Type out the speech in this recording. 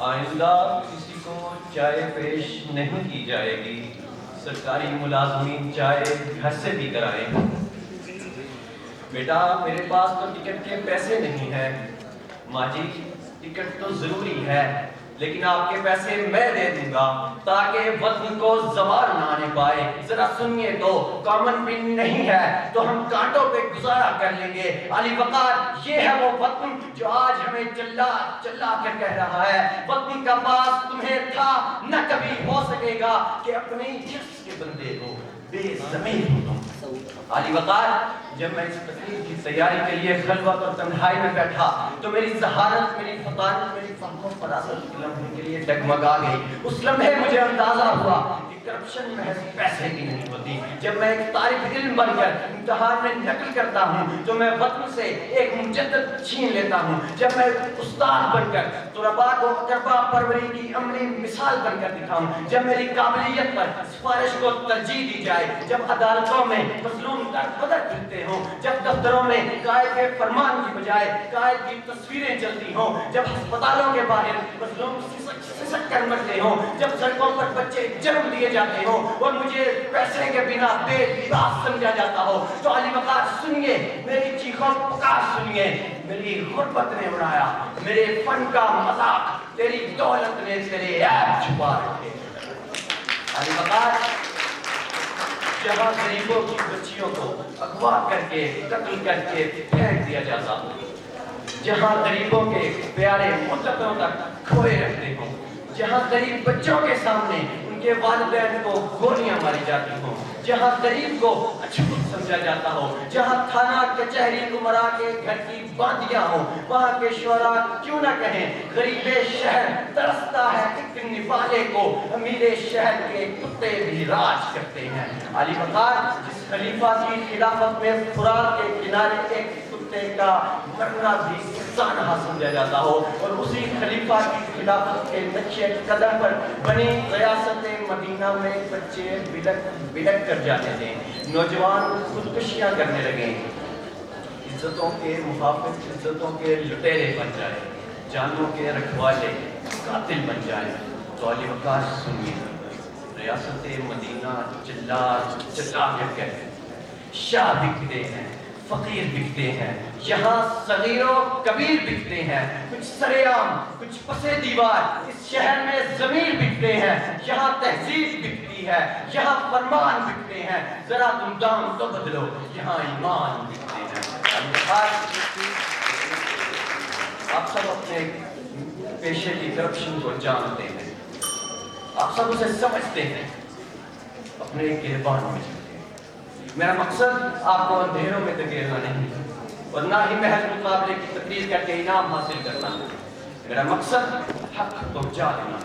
آئندہ کسی کو چائے پیش نہیں کی جائے گی، سرکاری ملازمین چائے گھر سے بھی کرائیں گے۔ بیٹا میرے پاس تو ٹکٹ کے پیسے نہیں ہیں۔ ماں جی ٹکٹ تو ضروری ہے، لیکن آپ کے پیسے میں دے دوں گا تاکہ وطن کو زوال نہ آنے پائے۔ ذرا سنیے تو، کامن پن نہیں ہے تو ہم کانٹوں پہ گزارا کر لیں گے۔ علی وقار یہ ہے وہ وطن جو آج ہمیں چلا چلا کر کہہ رہا ہے، وطن کا پاس تمہیں تھا نہ کبھی ہو سکے گا کہ اپنے جس کے بندے ہو بے ضمیر ہو تم۔ علی وقار جب میں اس تقریر کی تیاری کے لیے خلوت اور تنہائی میں بیٹھا تو میری ذہانت، میری فطانت، میری فہم و فراست کے لمحے کے لیے ڈگمگا گئی۔ اس لمحے مجھے اندازہ ہوا کہ کرپشن محض پیسے کی نہیں ہوتی۔ جب میں ایک طالب علم بن کر امتحان میں نقل کرتا ہوں تو میں وطن سے ایک مجدد چھین لیتا ہوں۔ جب میں استاد بن کر طلباء کو اقربا پروری کی عملی مثال بن کر دکھاؤں، جب میری قابلیت پر سفارش کو ترجیح دی جائے، جب عدالتوں میں مظلوم در بدر پھرتے ہوں، جب دفتروں میں قائد کے فرمان کی بجائے قائد کی تصویریں چلتی ہوں، جب ہسپتالوں کے باہر مظلوم سسک کر مرتے ہوں، جب سڑکوں پر بچے جنم دیے جاتے ہوں اور مجھے پیسے کے بنا بے لباس سمجھا جاتا ہو، تو علی وقار سنیے، میری چیخوں پکار سنیے۔ میری غربت نے اڑایا میرے فن کا مذاق، تیری دولت نے تیرے عیب چھپا رکھے۔ علی وقار جہاں غریبوں کی بچیوں کو اغوا کر کے قتل کر کے پھینک دیا جاتا ہو، جہاں غریبوں کے پیارے مدتوں تک کھوئے رکھتے ہوں، جہاں غریب بچوں کے سامنے ان کے والدین کو گولیاں ماری جاتی ہوں، جہاں غریب کو اچھوت سمجھا جاتا ہو، جہاں تھانہ کچہری کو مرا کے گھر کی باندیاں ہوں، وہاں کے شعراء کیوں نہ کہیں غریب شہر ترستا ہے ایک نوالے کو، امیر شہر کے کتے بھی راج کرتے ہیں۔ علی وقار جس خلیفہ کی خلافت میں فرات کے کنارے ایک کتے کا مرنا بھی سانحہ سمجھا جاتا ہو، اور اسی خلیفہ کی خلافت کے نقشے قدم پر بنی ریاست مدینہ میں بچے بلک کر جاتے تھے، نوجوان خودکشیاں کرنے لگے، عزتوں کے محافظ عزتوں کے لٹیرے بن جائے، جانوں کے رکھوالے قاتل بن جائے۔ تو علی وقار سنیے، ریاست مدینہ چلا چلا کر کہتے شاہ بکتے ہیں، فقیر بکتے ہیں، یہاں صغیر و کبیر بکتے ہیں، کچھ سرے عام کچھ پسے دیوار، اس شہر میں ضمیر بکتے ہیں، یہاں تہذیب بکتی ہے، یہاں فرمان بکتے ہیں، ذرا تم دام تو بدلو، یہاں ایمان بکتے ہیں۔ آپ سب اپنے پیشے کی کرپشن کو جانتے ہیں، آپ سب اسے سمجھتے ہیں، اپنے گربان میں چلتے ہیں۔ میرا مقصد آپ کو اندھیروں میں دھکیلنا نہیں اور نہ ہی محض مقابلے کی تقریر کر کے انعام حاصل کرنا، میرا مقصد حق پہنچا دینا۔